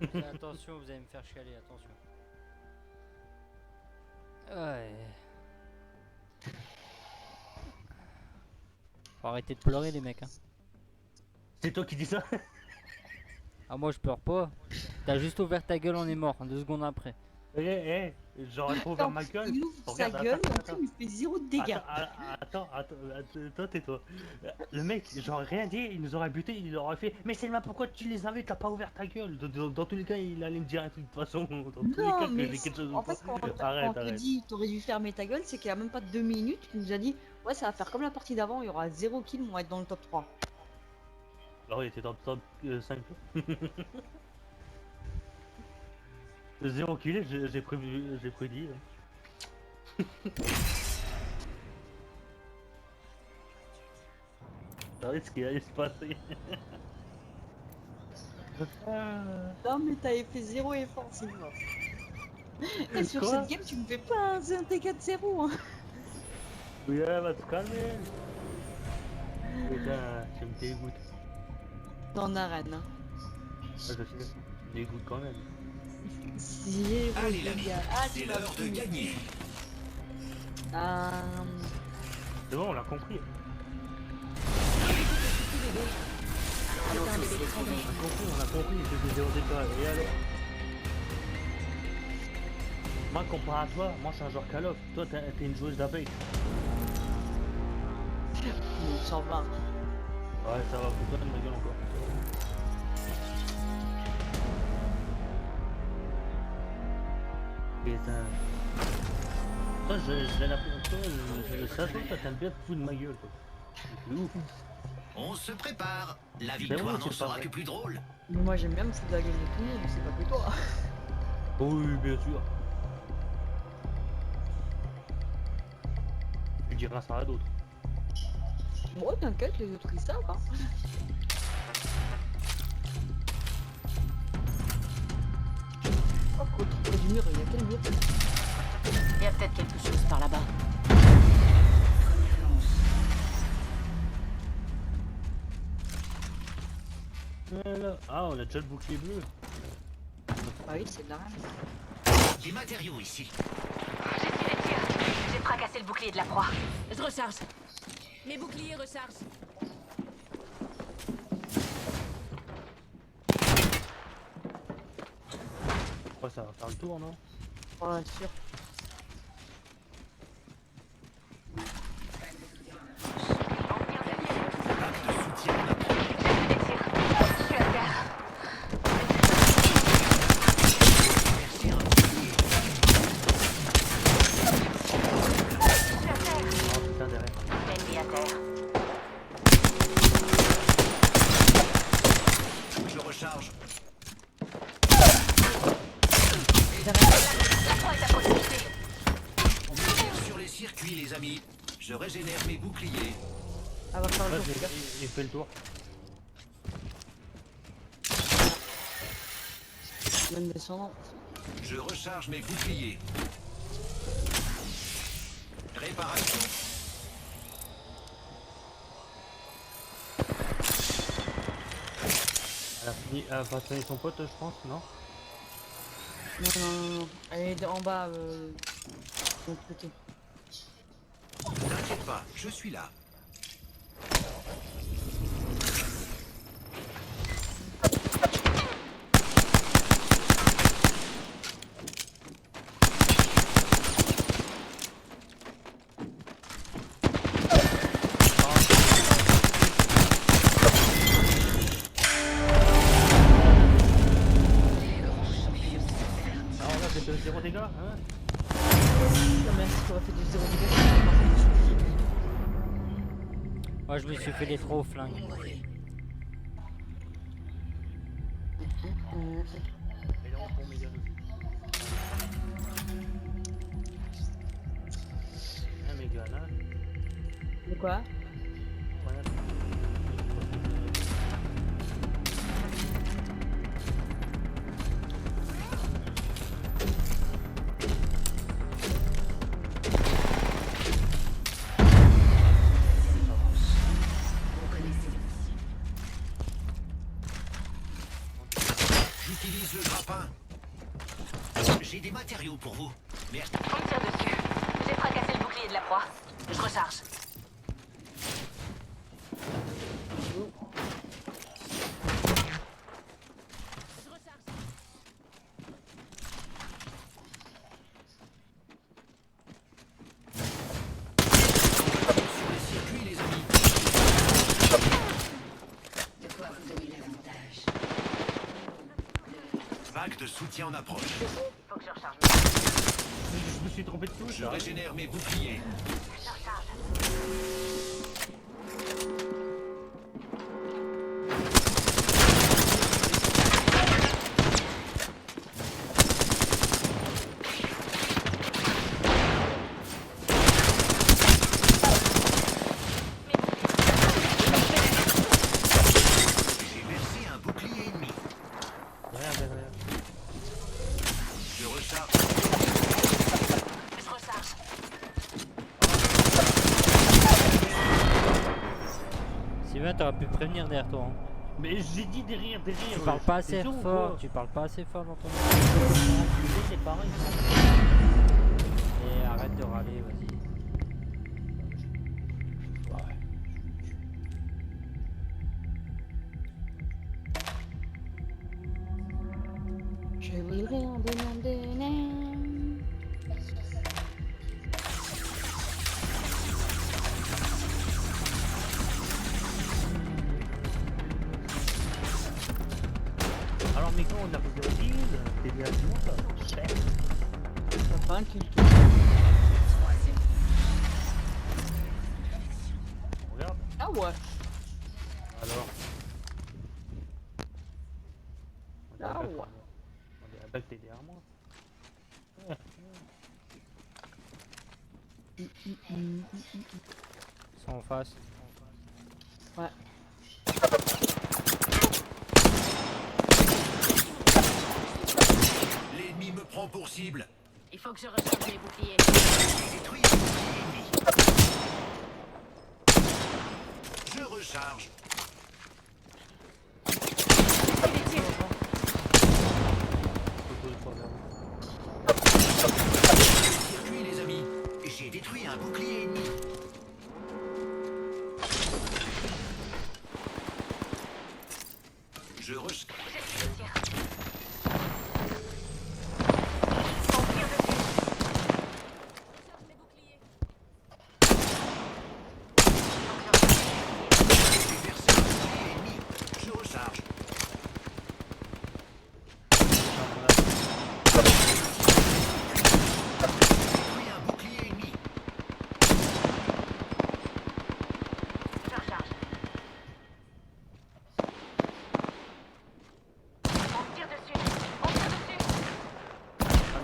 Attention, vous allez me faire chialer, attention. Ouais. Faut arrêter de pleurer les mecs hein. C'est toi qui dis ça? Ah moi je pleure pas. T'as juste ouvert ta gueule, on est mort, 2 secondes après. J'aurais trop ouvert ma gueule. Il ouvre sa Regarde, gueule et attends, après il lui fait 0 de dégâts. Attends, tais-toi. Le mec, j'aurais rien dit, il nous aurait buté, il aurait fait. Mais Selma, pourquoi tu les avais? T'as pas ouvert ta gueule. Dans tous les cas, il allait me dire un truc de toute façon. Dans tous les Non, cas, que mais j'ai quelque chose en ou pas. fait, quand on te Arrête. dit t'aurais dû fermer ta gueule, c'est qu'il y a même pas 2 minutes, tu nous as dit ouais, ça va faire comme la partie d'avant, il y aura 0 kill, on va être dans le top 3. Bah oui, t'es dans le top 5. 0 kill, j'ai prédit. Regardez ce qui allait se passer. Non, mais t'avais fait 0 effort, c'est mort. Et sur Quoi? cette game, tu me fais pas un T4-0. Hein. Oui, va te calmer. Putain, tu me dégoûtes. Dans l'arène. Hein. Ah, je sais, tu me dégoûtes quand même. Si, Allez l'ami, c'est l'heure de gagner. C'est bon, on l'a compris. On a compris, c'était 0 dégâts. Et alors? Moi, comparé à toi, moi je suis un joueur Call of. Toi, t'es une joueuse d'Apex. On s'en va. Ouais, ça va, pour toi, de ma gueule encore. Putain. Toi, j'ai l'impression, je sais que toi, t'aimes bien te foutre de ma gueule, toi. C'est ouf. On se prépare. La Ben victoire oui, n'en c'est pas sera vrai. que plus drôle. Mais moi, j'aime bien me foutre de la gueule de tout le monde, mais c'est pas que toi. Oui, bien sûr. Tu diras ça à d'autres. Bon, t'inquiète, les autres ils savent. Hein. Oh, près du mur, il y a quel mur? Il y a peut-être quelque chose par là-bas. Voilà. Ah, on a déjà le bouclier bleu. Ah oui, c'est de la reine. Des matériaux ici. J'ai tiré tir. J'ai fracassé le bouclier de la proie. Je recharge. Mes boucliers rechargent. Ouais, ça va faire le tour, non? Ouais, sûr. Pack de soutien. J'ai des tirs. Je suis à terre. Merci un Je suis à terre. Ah, putain, derrière. Ennemi à terre. Je recharge. La proie est à proximité. On tire sur les circuits, les amis. Je régénère mes boucliers. Ah, va faire le Ouais, tour, les gars. j'ai fait le tour. Même descendant. Je recharge mes boucliers. Réparation. Elle a pas soigné son pote, je pense, non? Non. Elle est en bas, de l'autre côté. T'inquiète pas, je suis là. Alors là, c'est 0 dégâts, hein? Non, merci, t'aurais fait du 0 dégâts, tu m'aurais pas fait du souci. Moi je me suis fait les trois au flingue. Et là, on tombe méga aussi. Un méga là. De quoi? Voilà. Juste J'utilise le grappin. J'ai des matériaux pour vous. Merci. On me tire dessus. J'ai fracassé le bouclier de la proie. Je recharge. Je recharge. Sur les circuits, les amis. Vague de soutien en approche. Faut que je recharge. Je me suis trompé de touche. Je régénère mes boucliers. Je recharge. J'ai versé un bouclier ennemi. Derrière. Je recharge. Je recharge. Sylvain, t'aurais pu prévenir derrière toi. Hein. Mais j'ai dit derrière. Tu parles pas assez T'es sourd ou fort, quoi? tu parles pas assez fort dans ton C'est pareil. Et arrête de râler, vas-y. Je vivrai en donnant des nains. Alors Miko, on a posé au deal, t'es bien tout ça. Cher. T'as pas un kill. Regarde. Ah ouais. Alors. Ah ouais. On dirait pas que t'es derrière moi. Ils sont en face. Ouais. L'ennemi me prend pour cible. Il faut que je recharge mes boucliers. J'ai détruit un bouclier ennemi. Je recharge. Circuit, les amis. J'ai détruit un bouclier ennemi. Je recharge. Je tire. On tire dessus. Recharge mes boucliers. J'ai versé un bouclier ennemi. Je recharge. Détruit un bouclier ennemi. Je recharge. On tire dessus. On tire dessus.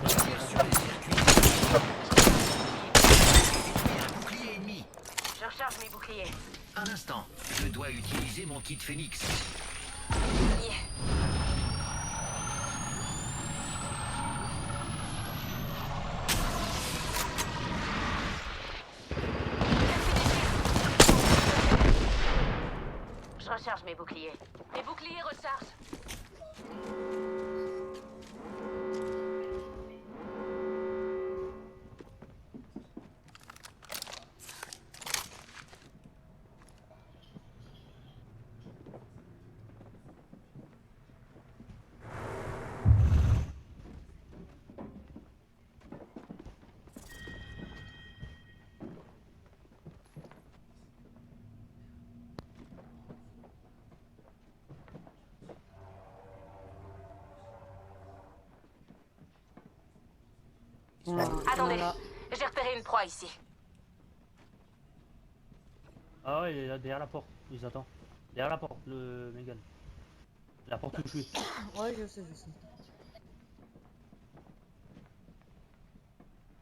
Je tire sur les circuits. J'ai détruit un bouclier ennemi. Je recharge mes boucliers. Un instant, je dois utiliser mon kit Phoenix. Yeah. Je recharge mes boucliers. Mes boucliers rechargent. Attendez, Voilà. j'ai repéré une proie ici. Ah ouais, il est là derrière la porte, il nous attend. Derrière la porte, le Megan. La porte où je suis. Ouais, je sais.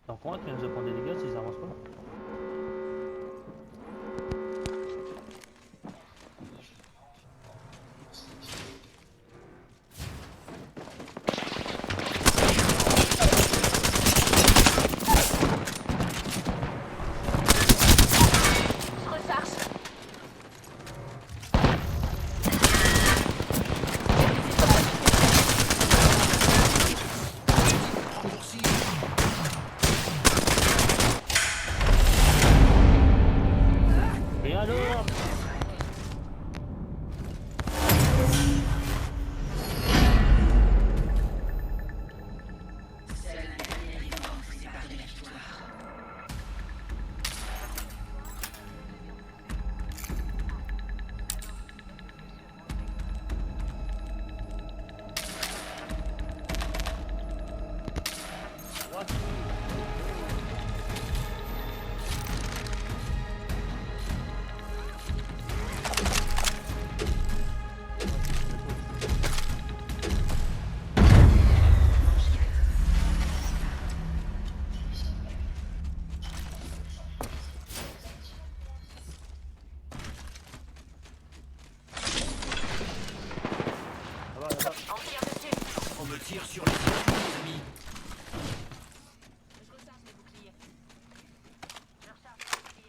T'en crois qu'il nous a prendre des dégâts s'ils avancent pas? Je recharge. tire sur les circuits, les amis. Je recharge mes boucliers. Je recharge mes boucliers.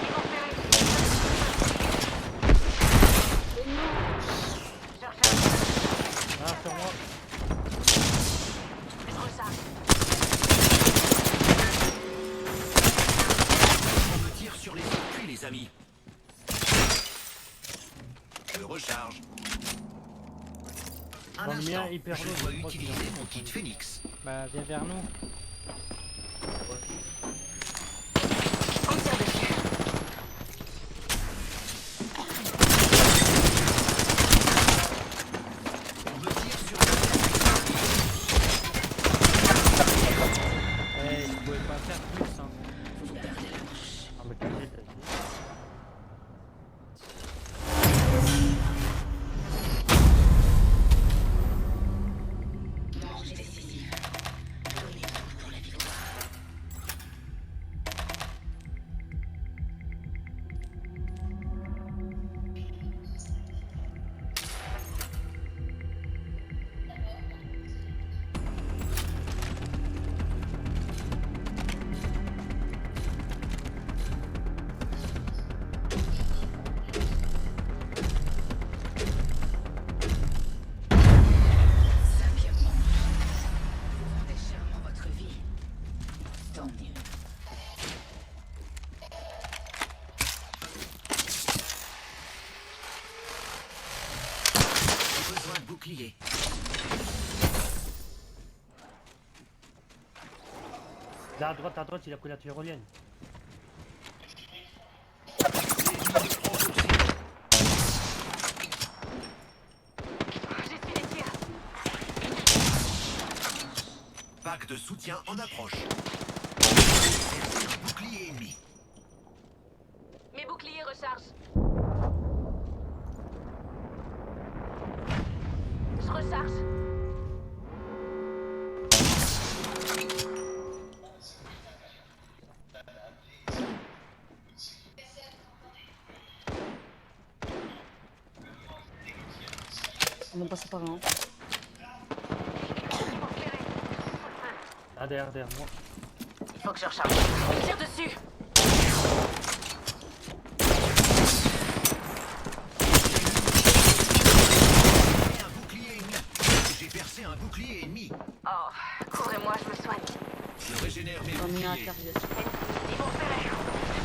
Ils vont faire Je recharge. Ah, sur moi. Je recharge. On me tire sur les circuits, les amis. Je recharge. Un Dans le mien, instant, hyper je lourd, dois je crois qu'il utiliser en mon faut kit prendre. Phoenix. Bah viens vers nous. On tire dessus. On me tire sur les Eh, vous pouvez pas faire plus hein. Ah, mais t'inquiète, t'inquiète. J'ai besoin de bouclier. Là, à droite, il a pris la tyrolienne. J'essuie les tirs. Pack de soutien en approche. Un bouclier ennemi. Mes boucliers rechargent. Je recharge. On va passer par là. Hein. Ils vont flairer. Ah, derrière moi. Il faut que je recharge. On tire dessus. Et un bouclier ennemi. J'ai percé un bouclier ennemi. Oh, couvrez-moi, je me soigne. Je régénère mes J'en ai un à boucliers. terre, bien sûr. Ils vont flairer. Je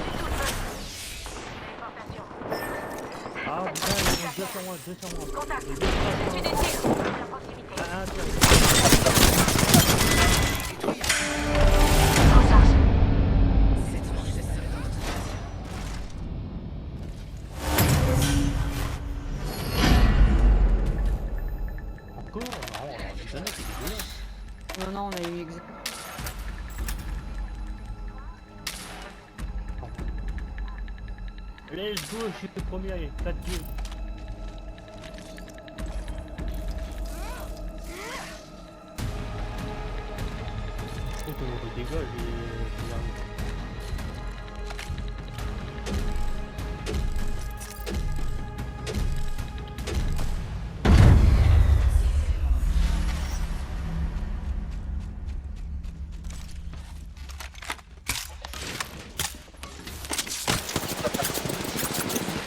suis toute seule. Téléportation. Ah, putain, ils sont deux sur moi, deux sur moi. Contact. Les deux sur moi. J'essuie des tirs. À proximité. Ah, tiens. Je recharge. Encore? Non, putain, c'est dégueulasse. Non, non, on a eu exact. Let's go, je suis le premier, allez, 4 kills. Je trouve que le dégât, j'ai...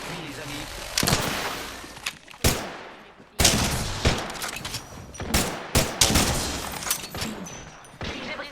Oui, les amis. J'ai brisé.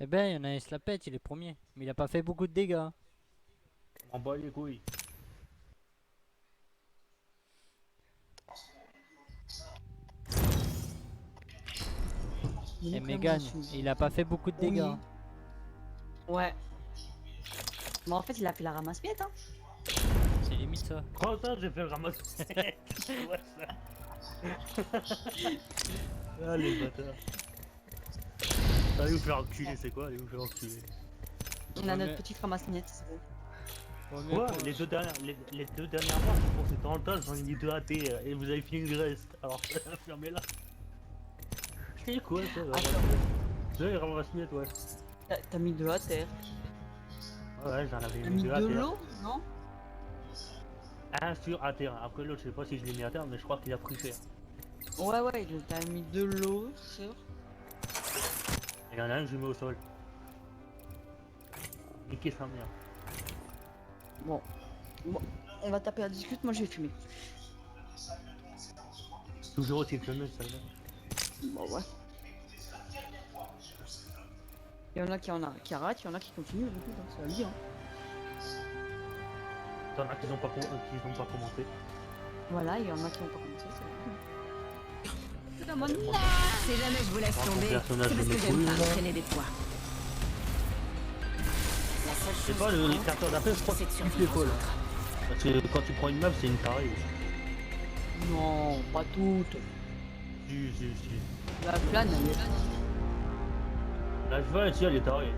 Eh ben, il y en a un, il se la pète, il est premier. Mais il a pas fait beaucoup de dégâts. On bat les couilles. Et Megan, il a pas fait beaucoup de dégâts. Oui. Ouais. Mais en fait, il a fait la ramasse-miettes, hein. C'est limite ça. Prends ça, j'ai fait le ramasse. Ouais, ça. Ah les bâtards. Allez vous faire enculer, c'est quoi? Allez vous faire enculer. On a Ouais, notre mais- petite ramasse-miettes, c'est bon. Ouais, les deux dernières fois, pour ces temps là j'en ai mis 2 AT et vous avez fini le reste. Alors fermez-la. C'est quoi ça? Les ramasse-miettes, ouais. T'as mis de la terre. Ouais, j'en avais T'as mis mis 2 à de terre. l'eau, non? Un sur à terre. Après l'autre, je sais pas si je l'ai mis à terre, mais je crois qu'il a pris cher. Ouais, ouais, t'as mis de l'eau sur. Il y en a un que je mets au sol. Niquer sa mère. Bon. Bon, on va taper à discute, moi je vais fumer. Toujours aussi filmé celle-là. Bon, ouais. Il y en a qui arrêtent, il y en a qui continuent, du coup, donc ça va le dire. T'en as qui ont pas commenté. Voilà, il y en a qui n'ont pas commencé, ça va le dire. Si jamais je vous laisse Ton tomber, personnage c'est parce de que j'aime couille, pas là. traîner des poids. La seule C'est chose pas qui le compte, carton d'après, je crois que c'est de tu survivre les fois aux là. autres. Parce que quand tu prends une map, c'est une tarée. Non, pas toutes. Si. La plane, elle est... La cheval, si elle est tarée.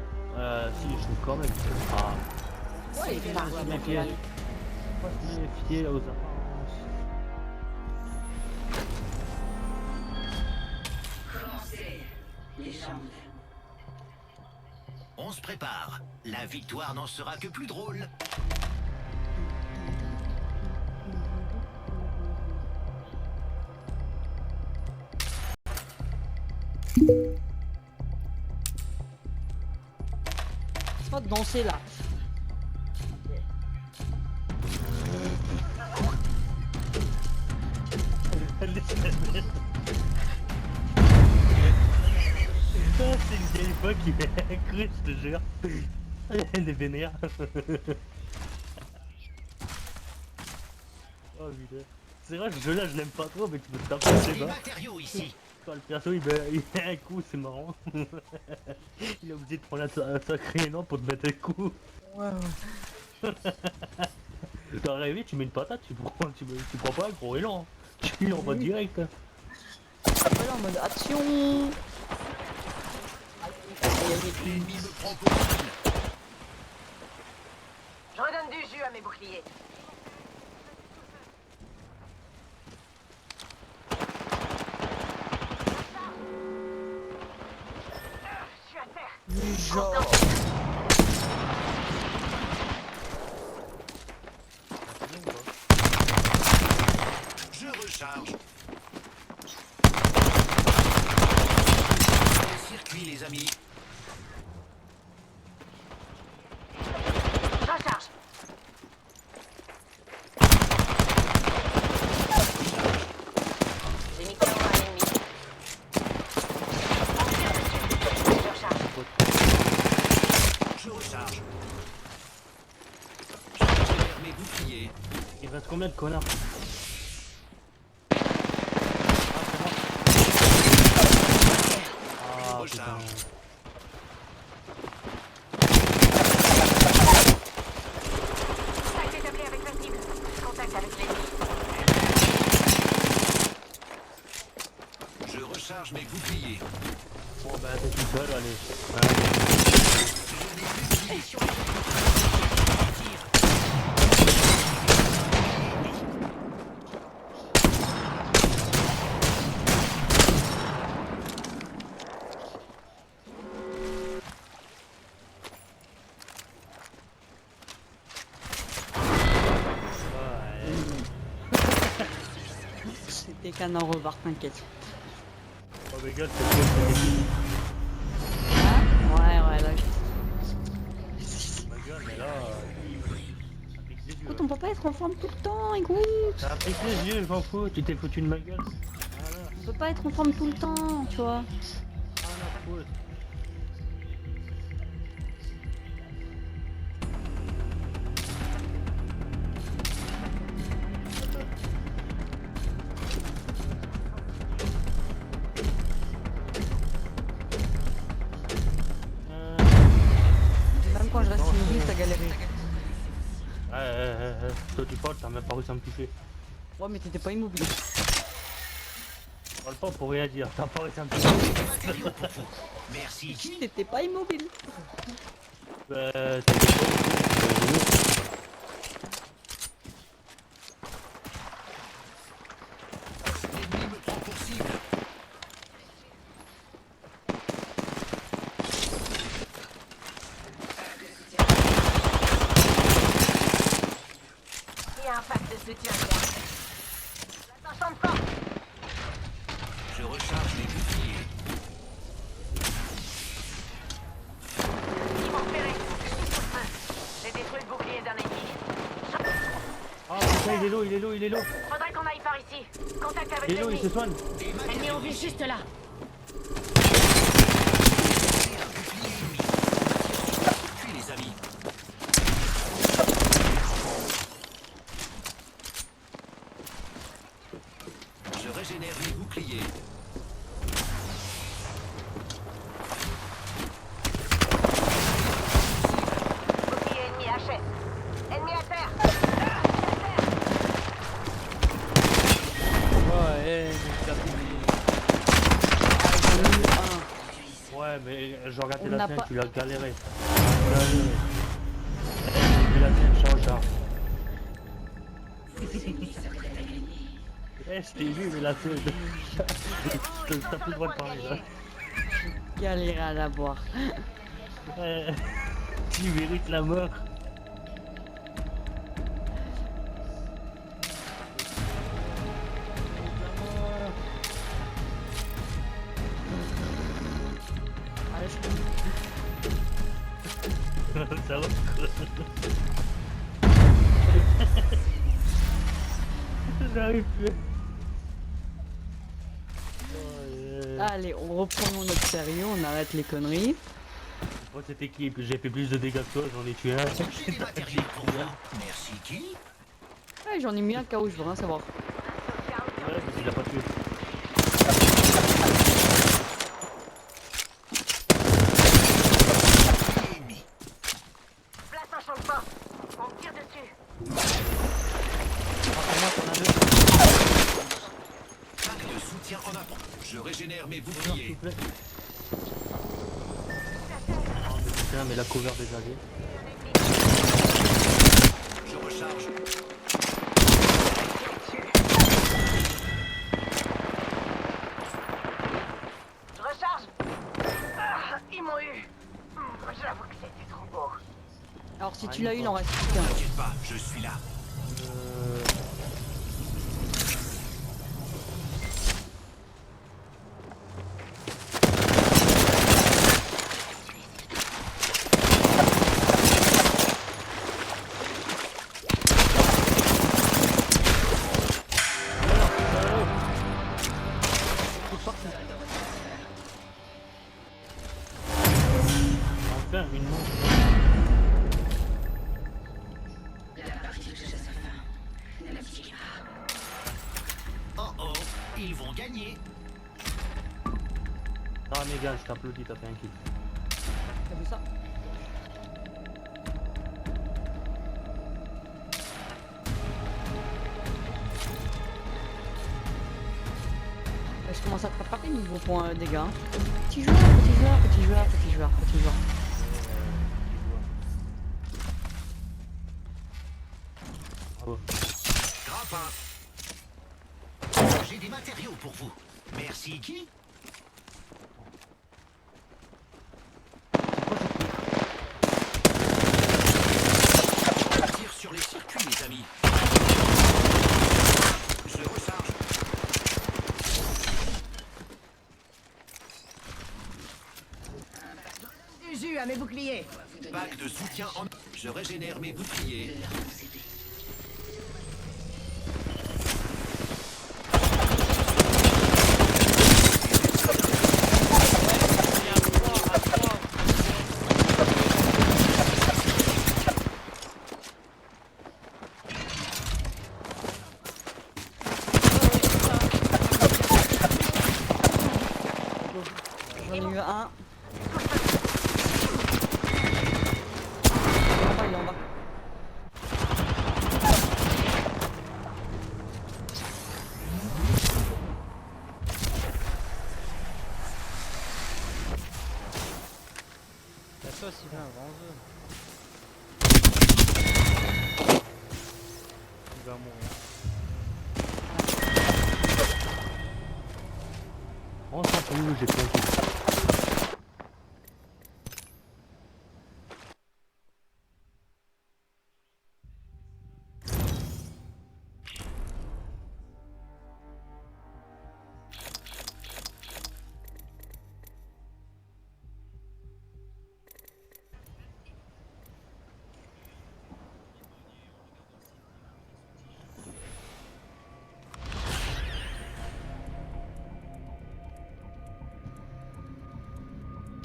Si, je trouve quand même. Ah, Ouais, il est marqué, pas se la méfier. plane. Faut pas se méfier aux apparences. On se prépare. La victoire n'en sera que plus drôle. Pas de danser là. C'est une vieille fois qui est cru, je te jure. Elle est vénère. Oh putain. C'est vrai, ce jeu-là, je l'aime pas trop, mais tu peux te taper Les ses bas. matériaux ici. Quand le perso il met un coup, c'est marrant. Il est obligé de prendre un sacré élan pour te mettre un coup. Ouais, T'as rêvé, tu mets une patate, tu prends pas un gros élan. Tu l'envoies direct. Voilà, en mode action. L'ennemi me prend pour cible. Je redonne du jus à mes boucliers. Je suis à terre. Genre. Je recharge. Le circuit, les amis. Je recharge. J'ai mis KO un ennemi. Je recharge. Je recharge. Je régénère mes boucliers. Il reste combien de connards? Ah putain. Recharge. Contact établi avec la cible. Contact avec l'ennemi. Je recharge mes boucliers. Bon bah t'es tout seul, allez. C'était qu'un au revoir, t'inquiète. Oh mais gars, c'est quoi Ouais, là. ma gueule, mais là. Ça pique les yeux. Écoute, on peut pas être en forme tout le temps, écoute. Ça pique les yeux, je m'en fous, tu t'es foutu de ma gueule. Voilà, On peut pas être en forme tout le temps, tu vois. rien à foutre. Toi tu parles, t'as même pas réussi à me toucher. Ouais, mais t'étais pas immobile. Je parle pas pour rien dire, t'as pas réussi à me toucher. Matériaux pour vous. Merci. T'étais pas immobile. T'as L'ennemi me prend pour cible. Il y a un pack de soutien, gars. Attention de force. Je recharge les boucliers. Ils m'ont repéré. J'ai détruit le bouclier d'un ennemi. Ah putain, il est low, il est low, il est low. Faudrait qu'on aille par ici. Contact avec Il est low, il l'ennemi. se soigne. Ennemi en vue juste là. Puis les amis. Je régénère mes boucliers. Bouclier ennemi HS. Ennemi à terre. Ouais, mais J'en ai eu un. Ouais, mais je regardais On la n'a tienne, pas- tu l'as galéré. J'ai la tienne, je recharge. Eh, je t'ai vu, mais la tienne. T'as plus le droit de parler là. Galéré à la boire. Tu mérites la mort. Allez, je Ça va. J'arrive plus. Allez, on reprend notre sérieux, on arrête les conneries. Moi cette équipe, j'ai fait plus de dégâts que toi, j'en ai tué un. J'ai des matériaux pour vous. Merci qui? Ouais, j'en ai mis un KO, je veux rien savoir. Ouais, mais tu l'as pas tué. Ennemi. Place un champ de force. On tire dessus. Pack de soutien en avant. Je régénère mes boucliers. Putain, mais la cover des alliés. Je recharge. Je recharge. Ah, ils m'ont eu. J'avoue que c'était trop beau. Alors si tu l'as eu, il en reste plus qu'un. T'inquiète pas, je suis là. Enfin, une montre. Oh oh, ils vont gagner. Ah, mes gars, je t'applaudis, t'as fait un kill. T'as vu ça? Je commence à te rattraper niveau point dégâts. Hein. Petit joueur, petit joueur, petit joueur, petit joueur, petit joueur. Bravo. Grappin. J'ai des matériaux pour vous. Merci qui? Tire sur les circuits, les amis. Je recharge. Du jus à mes boucliers. Pack de soutien en... Je régénère mes boucliers. J'en ai eu un. Il est en bas, il est en bas. toi, Sylvain, avance. Il va mourir. On s'en fout, j'ai compris.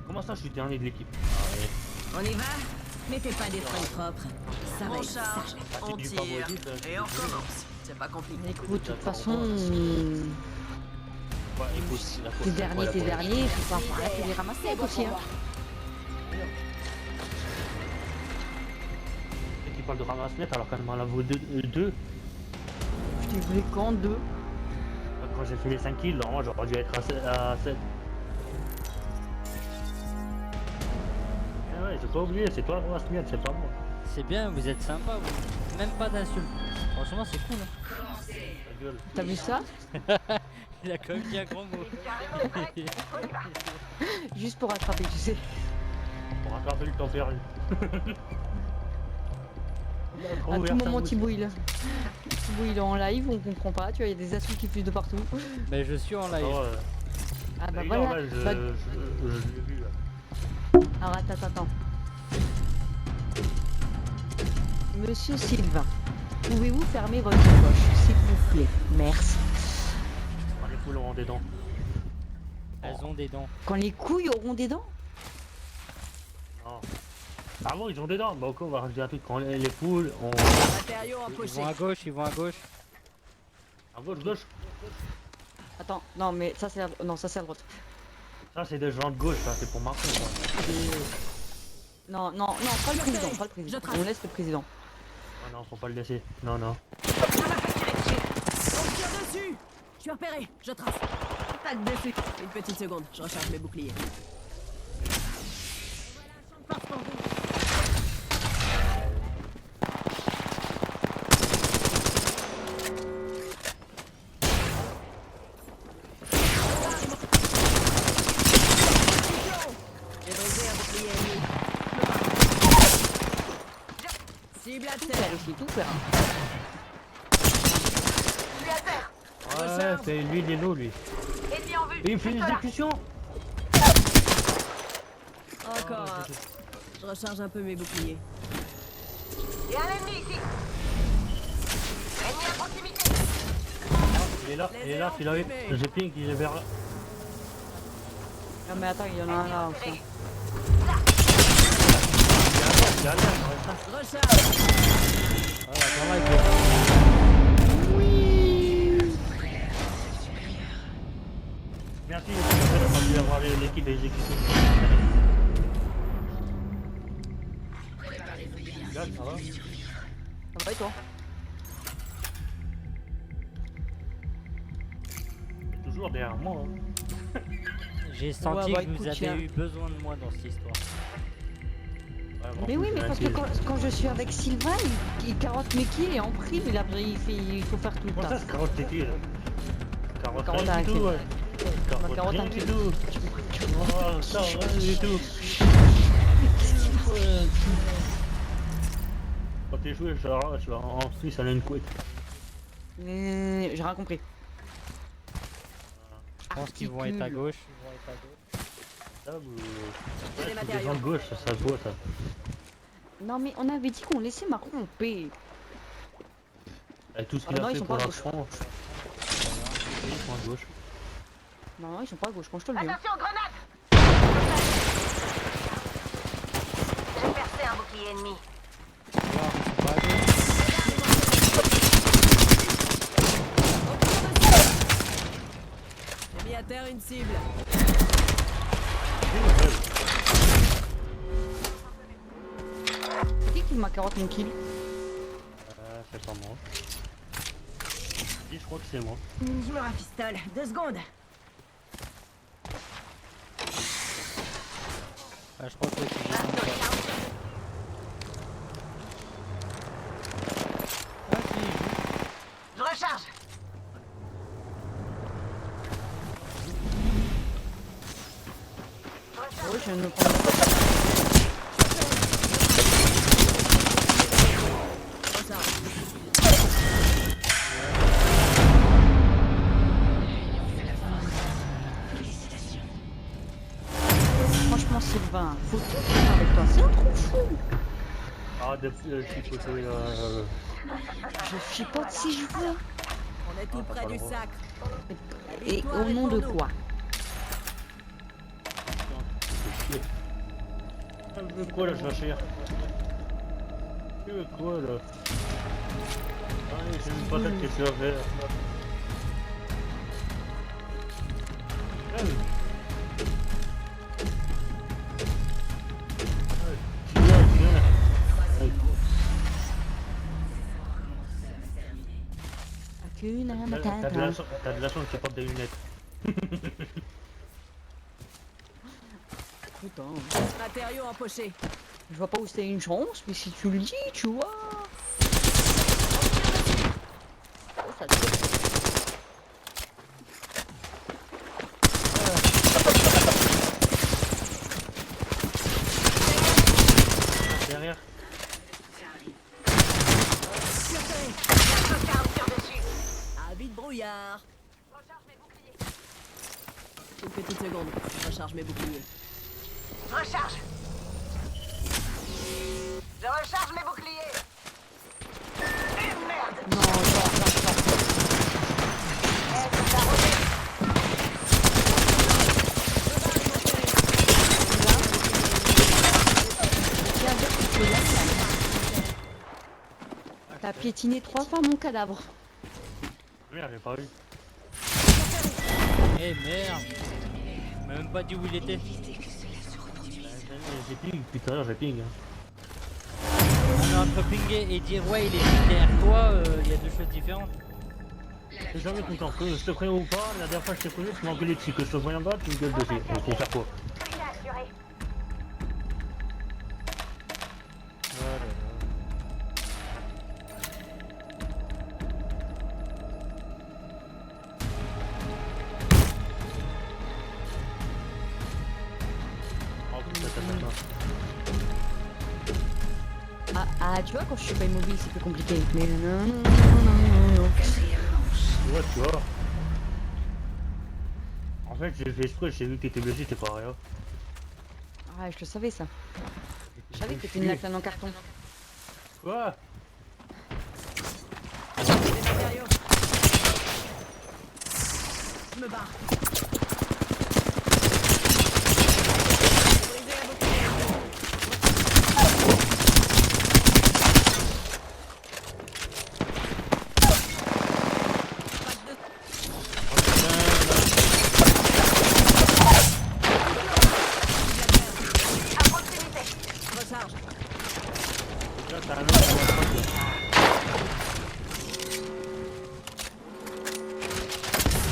Comment ça, je suis dernier de l'équipe? On y va? Mettez pas des freins propres. Ça va On être charge, sale. on du tire, favori, et on recommence. C'est pas compliqué. Écoute, de toute façon, Ouais, écoute, la t'es dernier, faut pas arrêter de les ramasser aussi. Hein. Et qui parle de ramasse-net alors qu'elle m'en a vaut deux. Je t'ai voulu quand 2. Quand j'ai fait les 5 kills, normalement j'aurais dû être à 7. Ouais, j'ai pas oublié, c'est toi le ramasse-net, c'est pas moi. C'est bien, vous êtes sympa, vous. Même pas d'insultes. Franchement, c'est cool. Hein. Ta gueule. T'as vu ça? Il a quand même dit un grand mot. Juste pour attraper, tu sais. Pour rattraper le temps perdu. À tout moment, Thibaut il est en live, on comprend pas, tu vois, il y a des astuces qui fusent de partout. Mais je suis en live. Ah bah Non, voilà. ouais, Bah, je l'ai vu là. alors attends. Monsieur Sylvain, pouvez-vous fermer votre poche, s'il vous plaît? Merci. Ah, les poules auront des dents. Elles ont des dents. Quand les couilles auront des dents? Non. Ah bon, ils ont des dents. Bah ok, on va rajouter un truc quand les poules ont... Matériaux Ils empochés. vont à gauche, ils vont à gauche. À gauche. Attends, non mais ça c'est non, ça c'est à droite. Ça c'est des gens de gauche, ça c'est pour Macron ça. Non, pas le président, pas le président. Je trace. On laisse le président. Ah non, faut pas le laisser. Non. On tire dessus! Je suis repéré, je trace. Tac dessus. Une petite seconde, je recharge mes boucliers. J'ai brisé un bouclier ennemi. Cible à Tout terre. faire ici, tout faire. Je suis à terre. Ouais, c'est lui, il est low lui. Ennemi en vue. Et il fait une Juste là. exécution. Encore un. Je recharge un peu mes boucliers. Il y a un ennemi ici. Ennemi à proximité. Il est là, il avait... J'ai ping, il est vers là. Non mais attends, il y en a un là aussi. Repéré. Il est à l'air, Je recharge. Voilà, pas mal. Merci, on va avoir l'équipe d'exécution. Regarde, ça va? Ça va et toi? C'est toujours derrière moi. Hein. J'ai senti bah, que vous écoute, avez tiens. eu besoin de moi dans cette histoire. Ouais, Mais oui, mais parce que quand je suis avec Sylvain, il carotte mes kills et en prime, il faut faire tout le Comment temps. ça, c'est carotte tes kills? Carotte Carotte rien un du kill. tout, ouais. Ma carotte rien un du kill. tout. Oh, ça, rien du tout. Quand t'es joué, je vais en Suisse, elle a une couette. J'ai rien compris. Je pense qu'ils vont être à gauche. Ça, vous... J'ai des Des matériaux. gens de gauche, ça se voit ça. Non mais on avait dit qu'on laissait Macron en paix. Avec tout ce Ah qu'il non, a ils fait sont pour pas à la gauche. France. Ils sont à gauche. Non, ils sont pas à gauche, quand je te le dis. hein. Attention, grenade. J'ai percé un bouclier ennemi. J'ai mis à terre une cible. C'est qui m'a carotte mon kill? C'est pas moi. Je crois que c'est moi. Je me rafistole. 2 secondes. Ah, je crois que c'est je ne prends pas. Recharge. Franchement, Sylvain, faut tout faire avec toi. C'est un trou fou. Ah, de chipoter Je chipote si je veux. On est tout t'as près pas du le droit. sacre. La Et victoire au est nom pour de nous. quoi? Tu veux quoi là, Jachère? Tu veux quoi là? Allez, j'ai une patate qui est sur vert. Hakuna T'as de la Matata. chance, t'as de la chance qu'il porte des lunettes. Putain. Matériaux empochés. Je vois pas où c'est une chance, mais si tu le dis, tu vois. Oh, ça te Derrière. Cocarde sur dessus. À vide brouillard. Une petite seconde. Je recharge mes boucliers. Je recharge. Je recharge mes boucliers. Merde. Non, genre. Eh, c'est arrosé. Tiens, tu es là, t'as piétiné 3 fois mon cadavre. Merde, j'ai pas vu. Eh merde. On m'a même pas dit où il était. J'ai ping, depuis tout à l'heure j'ai ping. Mais entre pinguer et dire ouais il est juste derrière toi, il y a deux choses différentes. J'ai jamais content que je te prenais ou pas, la dernière fois que je t'ai connu, tu m'as engueulé dessus, que je te voyais en bas, tu me gueules dessus. Donc faut faire quoi? Rien assuré. Oh putain, t'as Ah, tu vois, quand je suis pas immobile, c'est plus compliqué. Mais non. tu vois. En fait, j'ai fait exprès, j'ai vu que t'étais blessé, t'es pas rien. Ah, je le savais ça. Je savais que t'étais une lactane en carton. Quoi? Des matériaux. Je me barre. Brisez un bouclier. À proximité. Recharge. Là, t'as un autre qui va prendre, là.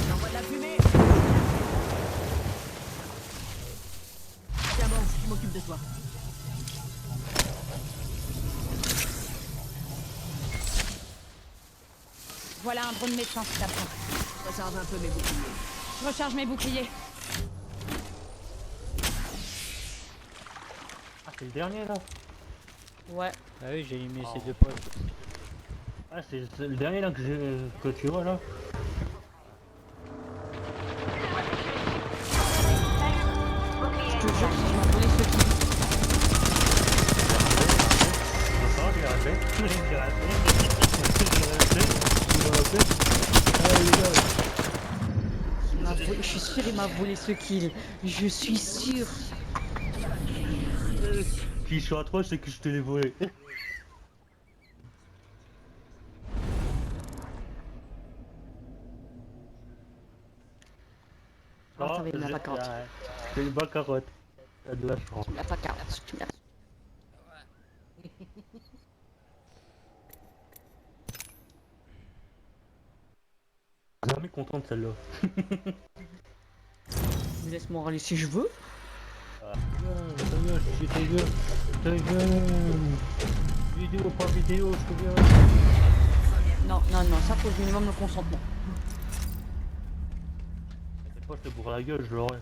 J'envoie de la fumée. Tiens bon, je m'occupe de toi. Voilà un drone médecin si t'apprends. Je recharge un peu mes boucliers. Je recharge mes boucliers. Ah, c'est le dernier là? Ouais. Ah oui j'ai allumé Oh. ces deux poches. Ah, c'est le dernier là que tu vois là? Je te jure, si je m'en voulais ce qui. D'accord, j'ai raté. J'ai raté. J'ai raté. Je suis sûr il m'a volé ce kill. Je suis sûr. Qui soit à toi, c'est que je te l'ai volé. Oh, ça va, il me l'a pas carotte. C'est une bonne carotte. T'as de la chance. Tu me l'as pas carotte. Tu me l'as. Jamais content de celle-là. Laisse-moi râler si je veux. Ta gueule. Vidéo, pas vidéo, je te viens. Non, ça faut au minimum le consentement. Cette fois, je te bourre la gueule, je l'aurais.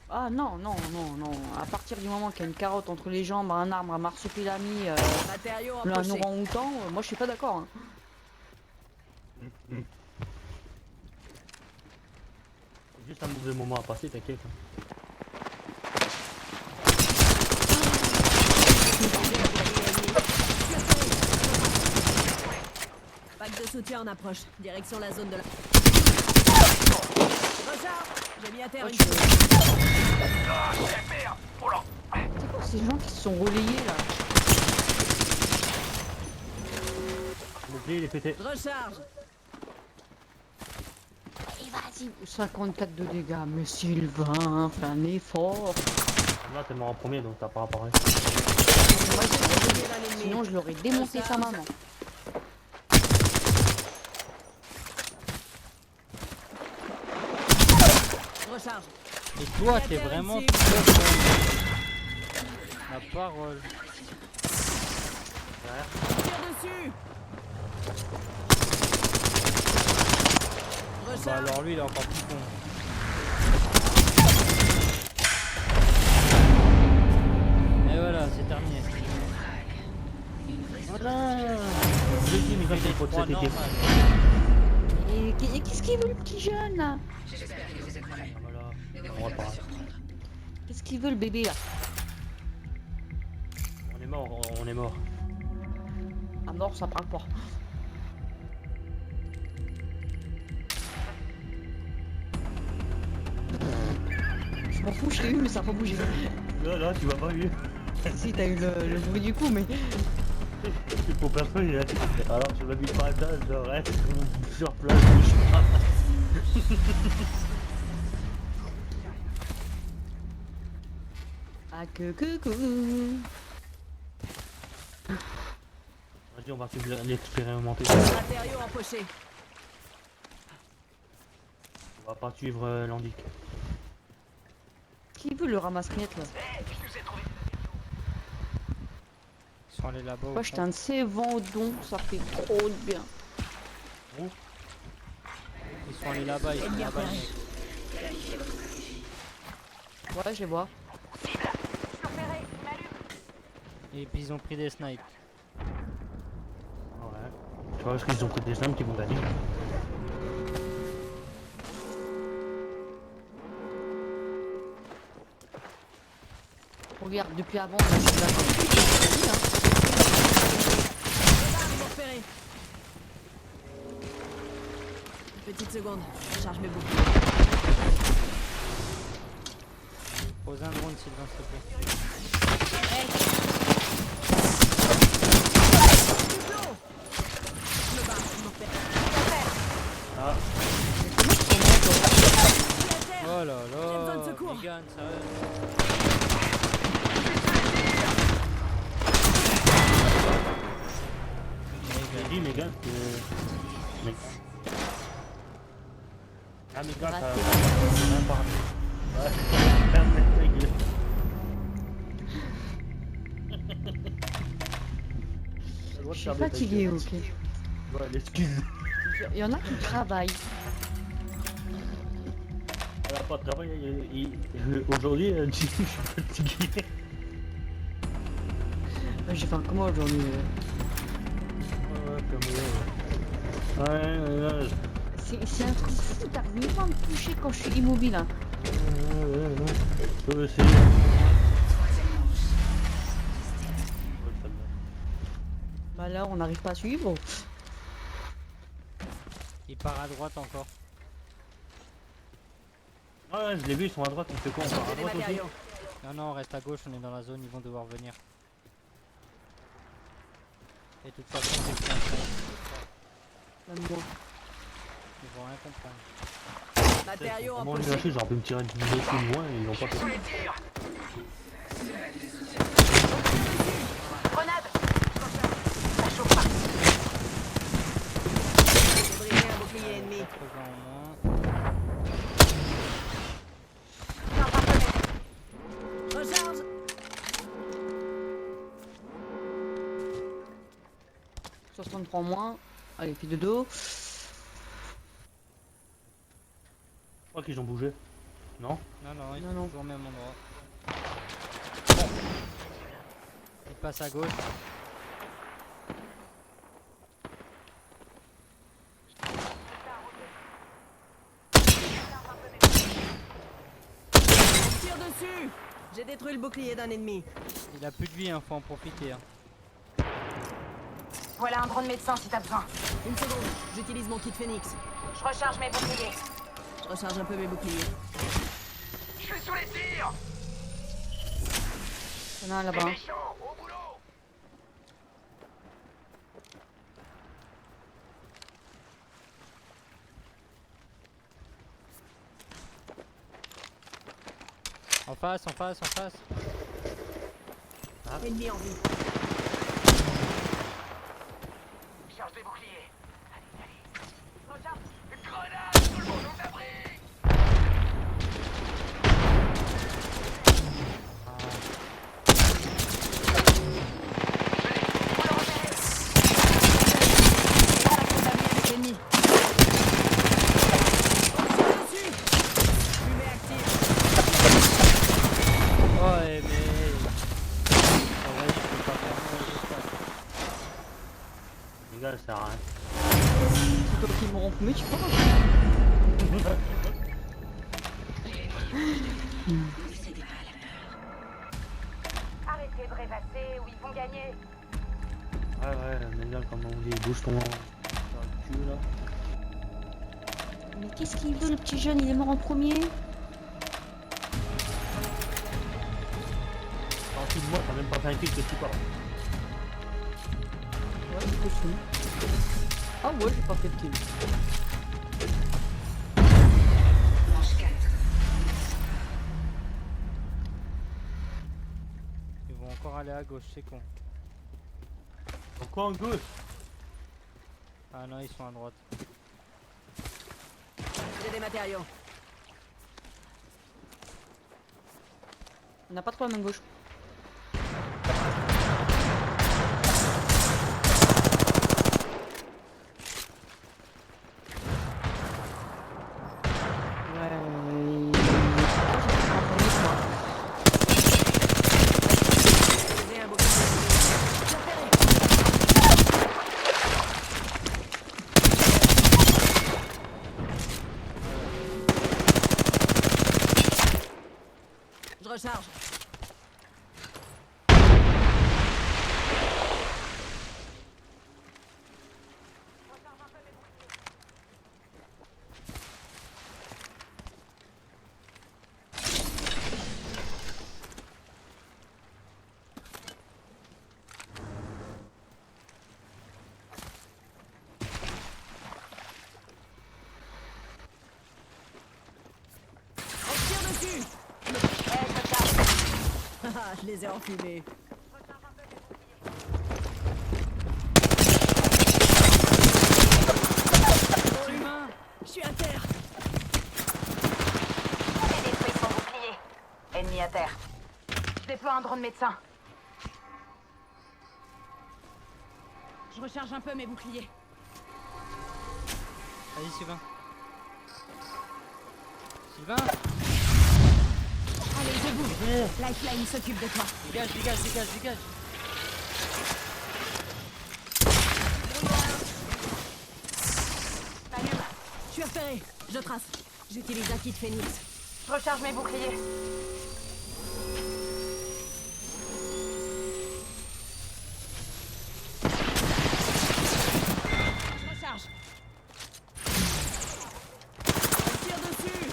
Ah non, non, non, non. À partir du moment qu'il y a une carotte entre les jambes, un arbre, un marsupilami, Matériaux un empochés. orang-outan, moi je suis pas d'accord. Hein. Juste un mauvais moment à passer, t'inquiète. Pack de soutien en approche. Direction la zone de la... Recharge. J'ai mis à terre Oh, une je- chose. C'est quoi ces gens qui se sont relayés là? Le clé il est pété. Recharge. Et vas-y, 54 de dégâts, mais Sylvain, fais un effort. Là t'es mort en premier donc t'as pas apparu. Moi, J'ai là l'ennemi. sinon je l'aurais démonté sa maman. Recharge. Et toi, t'es vraiment tout seul dans la parole. Tire dessus. Bah Recharge. alors lui, il est encore plus con. Et voilà, c'est terminé. Voilà. Je l'ai dit, mais quand il faut de Trois cet été. normal. Et qu'est-ce qu'il veut le petit jeune là? Voilà. On repart. Qu'est-ce qu'il veut le bébé là? On est mort, on est mort. À mort, ça parle pas. Je m'en fous, je l'ai eu, mais ça a pas bougé. Là, tu vas pas mieux. Si, t'as eu le bruit du coup, mais. Pour personne, il a dit. Alors, je m'habille pas à table, je reste sur place, bouge pas. Ah, que. Vas-y, on va l'expérimenter. Matériaux empochés. On va pas suivre Landic. Qui veut le ramasse-miettes là? Ils sont allés là-bas. Moi, j'étais un de ces vents au don, ça fait trop de bien. Ils sont allés là-bas, ils sont là-bas. Ouais, je les vois. Et puis ils ont pris des snipes. Ouais. Tu vois, parce qu'ils ont pris des snipes qui vont gagner. Regarde, depuis avant, on a fait de la Ils m'ont repéré. Une petite seconde. Je charge mes boucliers. Pose un drone, Sylvain, s'il te plaît. Je me barre. Ils m'ont repéré. Ah, Oh là J'ai besoin de là, secours. Megan, sérieux. j'ai dit, Megan, que. Mais... Ah, Megan, ça. Raté. Rien parlé. Ouais, ferme ta gueule. Je suis fatigué, ok. Ouais, l'excuse. Il y en a qui travaillent. Elle a pas de travail. Aujourd'hui, elle dit je suis fatigué. J'ai fait un comment aujourd'hui? Ouais, comme ouais. C'est un truc fou, t'arrives même pas à me toucher quand je suis immobile. Hein. Je peux essayer. Bah là, on n'arrive pas à suivre. Il part à droite encore. Ouais, je l'ai vu, ils sont à droite, on fait quoi? On part à J'ai des droite aussi? matériaux. Non, non, on reste à gauche, on est dans la zone, ils vont devoir venir. Et de toute façon, c'est plus un snipe. Même moi. Ils vont rien comprendre. Matériaux Comment empochés. les lâcher, j'aurais pu me tirer du dessus de loin et ils l'ont pas fait. Grenade. Ça chauffe pas. J'ai brisé un bouclier ennemi. 80 en moins. C'est un partenaire. Recharge. « 63 moins. Allez, puis de dos. Je crois qu'ils ont bougé. Non? Non, il Non, est non. toujours au même endroit. Il passe à gauche. Tire dessus. J'ai détruit le bouclier d'un ennemi. Il a plus de vie, hein, faut en profiter. Hein. Voilà un drone médecin si t'as besoin. Une seconde, j'utilise mon kit Phoenix. Je recharge mes boucliers. Je recharge un peu mes boucliers. Je suis sous les tirs. Il y en a un là-bas. Les méchants, au boulot. En face, en face, en face. Ennemi en vie. Charge des boucliers. Allez. Recharge. Grenade, tout le monde aux abris. Ennemi. Tire dessus. Fumée active. Oh, mais. Oh, vas-y, je peux pas faire ça. Les gars, ça sert à rien. C'est toi qui me rompt, mais tu peux. Arrêtez de rêvasser ou ils vont gagner. Ouais, mais bien, comment on dit, bouge ton cul là. Mais qu'est-ce qu'il veut, le petit jeune? Il est mort en premier. Ensuite, moi, t'as même pas fait un kill que tu parles. Ouais, c'est possible. Ah ouais, j'ai pas fait de kill. Ils vont encore aller à gauche, c'est con. Pourquoi en gauche? Ah non, ils sont à droite. J'ai des matériaux. On n'a pas trop la main gauche. J'ai un bouclier. J'ai repéré. Je recharge. On tire dessus. Haha, je les ai enfumés. Humain! Je suis à terre. J'ai détruit son bouclier. Ennemi à terre. Je déploie un drone médecin. Je recharge un peu mes boucliers. Allez, Sylvain. Sylvain! Allez, je bouge. Lifeline s'occupe de toi. Dégage, dégage, dégage, dégage! M'allume. Je suis repéré. Je trace. J'utilise un kit Phoenix. Je recharge mes boucliers. Je recharge. Tire dessus.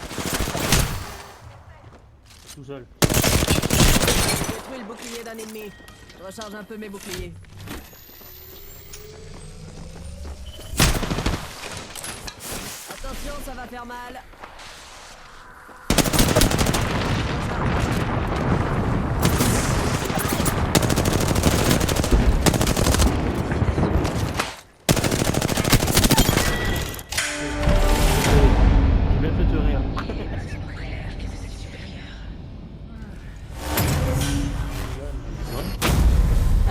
Tout seul. J'ai détruit le bouclier d'un ennemi. Je recharge un peu mes boucliers. Attention, ça va faire mal. J'ai bien fait de rire.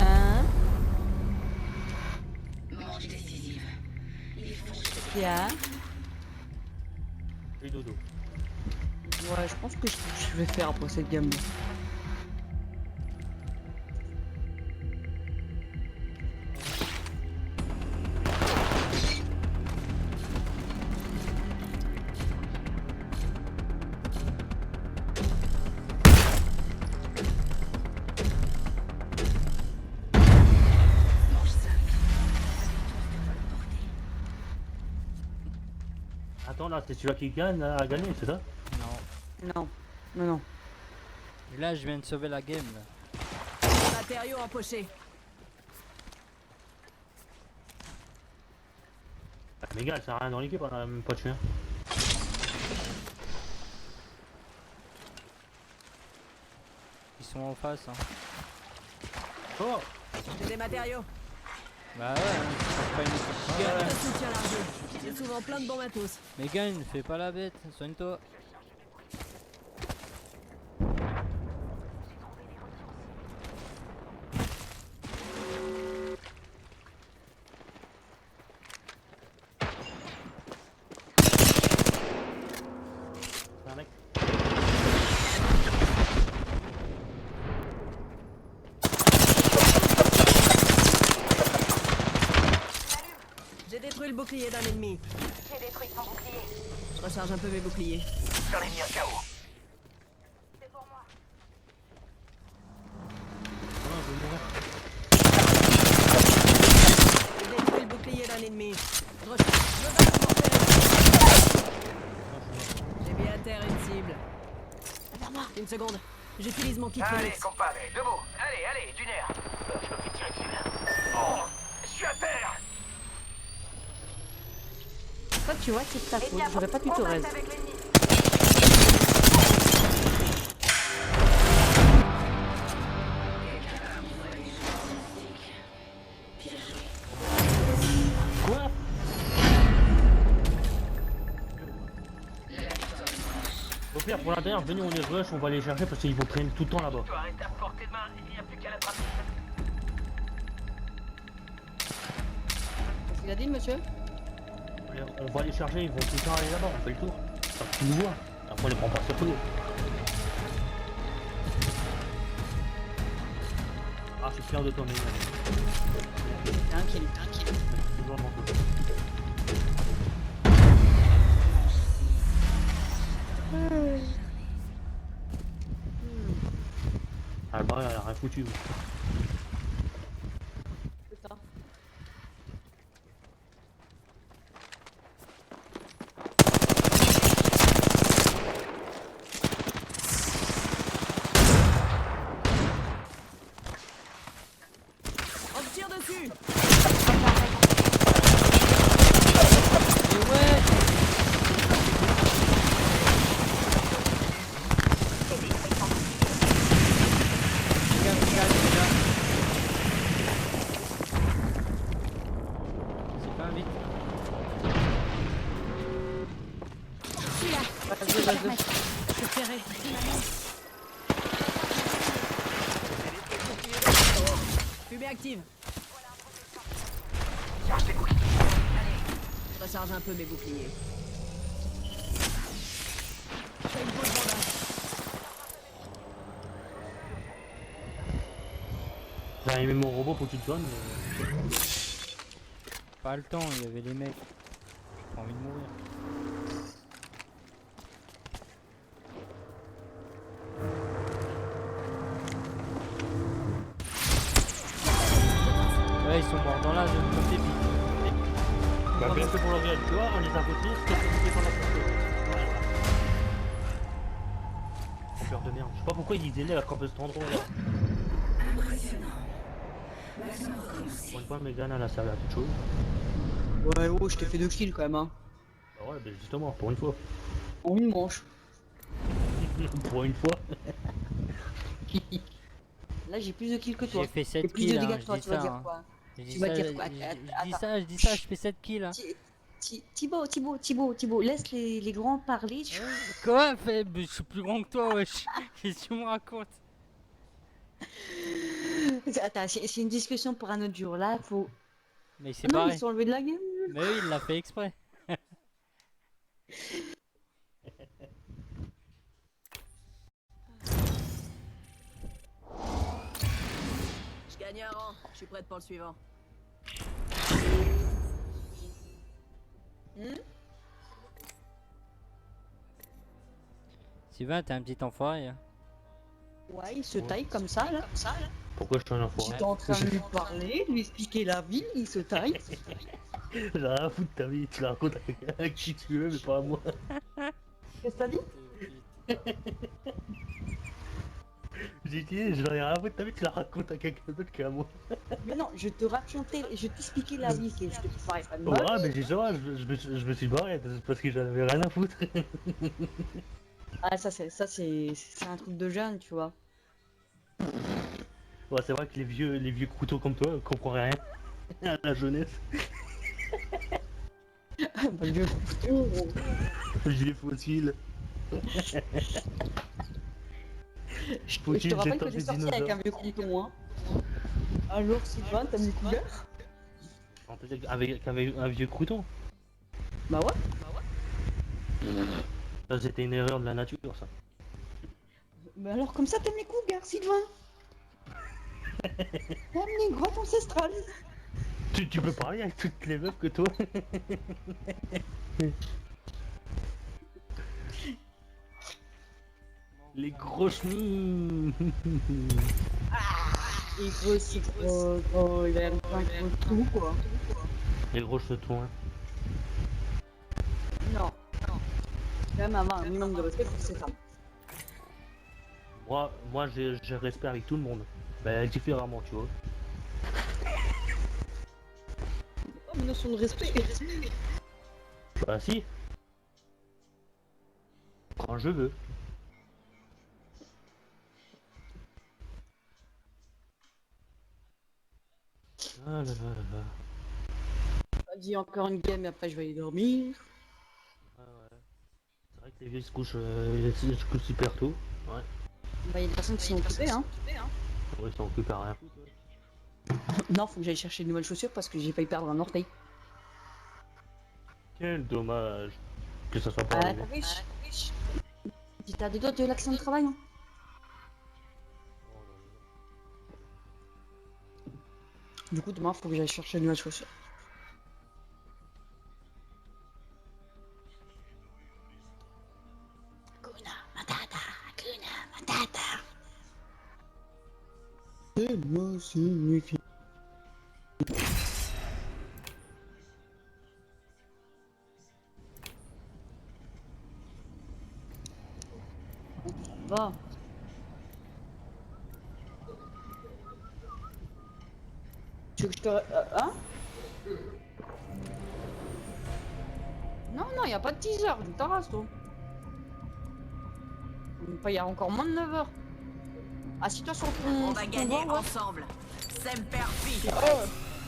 Un. Bien. Et dodo. Ouais, je pense que je vais faire après cette game. Attends, là, c'est celui-là qui gagne, a gagné, c'est ça? Non. Non, non, non. Et là, je viens de sauver la game. Là. Matériaux empochés. Mais gars, ça sert à rien dans l'équipe, on a même pas tué un. Ils sont en face. Hein. Oh! J'ai des matériaux. Bah ouais, hein, c'est pas une équipe qui gagne. Je te soutiens largement. J'ai souvent plein de bons matos. Mais gagne, fais pas la bête, soigne-toi. C'est un mec. J'ai détruit le bouclier d'un ennemi. J'ai détruit son bouclier. Je recharge un peu mes boucliers. J'en ai mis un KO. C'est pour moi. Non, je vais mourir. J'ai détruit le bouclier d'un ennemi. Je recharge. Je vais mortel. J'ai mis à terre une cible. Vers moi. Une seconde. J'utilise mon kit Allez, Phoenix. compadre, debout. Allez, d'une air. Je peux plus tirer dessus. Oh, je suis à terre. Toi, tu vois, c'est ta faute. J'aurais pas pu te Contact raise. avec l'ennemi. Quoi? Au pire, pour l'intérieur, venez, on les rush, on va les chercher parce qu'ils vont traîner tout le temps là-bas. Toi, reste à portée de main. Il n'y a plus qu'à l'attraper. Qu'est-ce qu'il a dit, monsieur? On va les charger, ils vont tout le temps aller là-bas, on fait le tour. Ça tu nous vois. Après on les prend pas sur tout. Ah, je suis fier de toi, mais. Tranquille, tranquille. Toujours mon coup. Ah, le barrière, il a rien foutu. Putain. On me tire dessus. Mais ouais. Regarde. C'est pas vite. Vas-y. Je suis ferré. Fumée active. Charge tes boucliers. Je recharge un peu mes boucliers. Je fais une pause bandage. J'ai animé mon robot pour que tu te donnes. Pas le temps, il y avait les mecs. J'ai pas envie de mourir. Ouais, ils sont morts dans la zone comme des billes. Bah, bien fait pour leur gueule, tu vois, on les a votés, c'était compliqué par la porte. Campeur de merde. Je sais pas pourquoi ils disaient là, camper cet endroit là. Pour une fois, Megan elle a servi à quelque chose. Ouais, oh, je t'ai fait 2 kills quand même, hein. Bah ouais, bah justement, pour une fois. En une manche. Pour une fois. Là, j'ai plus de kills que toi. J'ai fait J'ai 7 plus kills, de hein, dégâts que je toi, dis tu vas ça. dire Hein. quoi? Je Tu dis vas ça, dire quoi? je dis ça, je fais 7 kills. Hein. Thibaut, laisse les grands parler. Quoi? Je suis plus grand que toi, wesh. Qu'est-ce que tu me racontes? Attends, c'est une discussion pour un autre jour. Là, faut. Mais c'est Ah non, pareil. ils sont enlevés de la game. Mais oui, il l'a fait exprès. suis prête pour le suivant. Sylvain, t'es un petit enfoiré. Hein. Ouais, il se taille comme ça, là. Pourquoi je suis un Tu enfoiré? es en train de lui parler, de lui expliquer la vie, il se taille. J'ai rien à foutre de ta vie, tu la racontes à qui tu veux, mais pas à moi. Qu'est-ce que t'as dit? J'ai dit, j'en ai rien à foutre de ta vie, tu la racontes à quelqu'un d'autre qu'à moi. Mais non, je te racontais, je t'expliquais la vie, que je te parlais pas de moi. Ouais, mais j'ai ça, je me suis barré parce que j'en avais rien à foutre. Ah, ça c'est un truc de jeune, tu vois. Ouais, c'est vrai que les vieux couteaux comme toi comprennent rien à la jeunesse. Bah, vieux couteau, gros. Vieux fossile. Je te rappelle que j'ai sorti avec un vieux couteau, hein. Alors, Sylvain, t'as mis couleur? En fait, avec un vieux crouton. Bah ouais. Ça, c'était une erreur de la nature, ça. Mais alors, comme ça, t'aimes les cougars, Sylvain? T'aimes les grottes ancestrales? Tu peux parler avec toutes les meufs que toi. Les gros chemins. Il faut aussi trop, il a un gros tout, quoi. Les gros chetons. Non. Quand même avoir un minimum de respect pour ces femmes. Moi j'ai respect avec tout le monde. Bah, différemment, tu vois. Oh, une notion de respect. Bah, si. Quand je veux. Ah là là là là. Vas-y, encore une game et après je vais aller dormir. Ah ouais. C'est vrai que les vieux se couchent super tôt. Ouais. Bah, il y a des personnes qui sont occupées, hein. Ouais, ils sont occupés à rien. Non, faut que j'aille chercher de nouvelles chaussures parce que j'ai failli perdre un orteil. Quel dommage que ça soit pas Ah, arrivé. t'as vu? T'as des doigts de l'accident de travail, hein. Du coup, demain, faut que j'aille chercher de nouvelles chaussures. Hakuna Matata, Hakuna Matata. C'est moi, signifie. Va. Tu veux que je te... hein? Non, non, y a pas de teaser, je t'arrasse, toi. Il y a encore moins de 9 heures. Assis-toi sur ton... On va gagner ensemble. Semper Fi. Oh,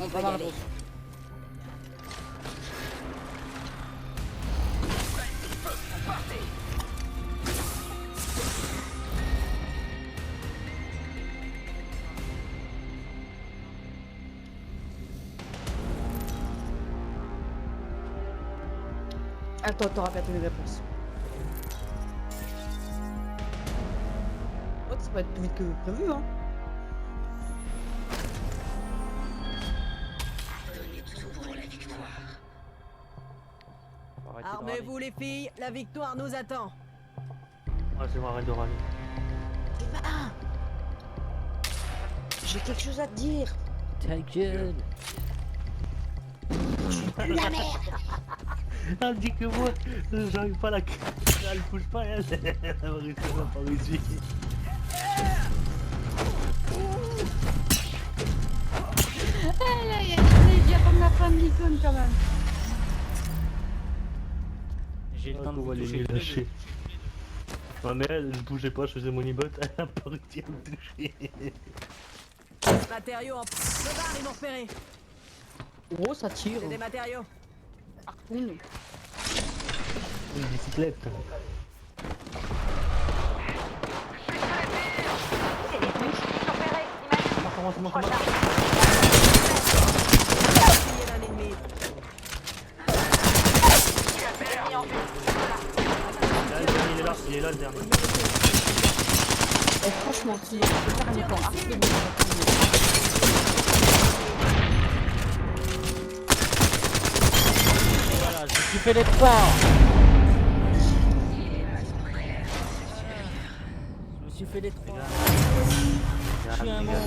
On va va y aller. Attends, t'auras pas toutes les réponses. Oh, ça va être plus vite que prévu, hein. Faut arrêter de Armez-vous les filles, la victoire nous attend. Ouais, c'est vrai, arrête de râler. Sylvain, j'ai quelque chose à te dire. râler. Ta gueule. La merde. Elle dit que moi, j'arrive pas à la... Elle bouge pas, elle. Elle va réussir, elle va pas réussir. Elle est bien comme la femme d'icône quand même. J'ai le temps de On vous va les toucher. lâcher. Ouais, mais elle, je bougeais pas, je faisais mon e-bot, elle a pas réussi à me toucher. Matériaux en... Le bar, ils m'ont repéré. Gros, ça tire. J'ai des matériaux. Harpoon. Une bicyclette. Comment Pillé d'un ennemi. il est là le dernier. Et franchement, si je peux faire un effort, Harpoon. fait les 3. Je me suis fait les 3. Je suis un monstre.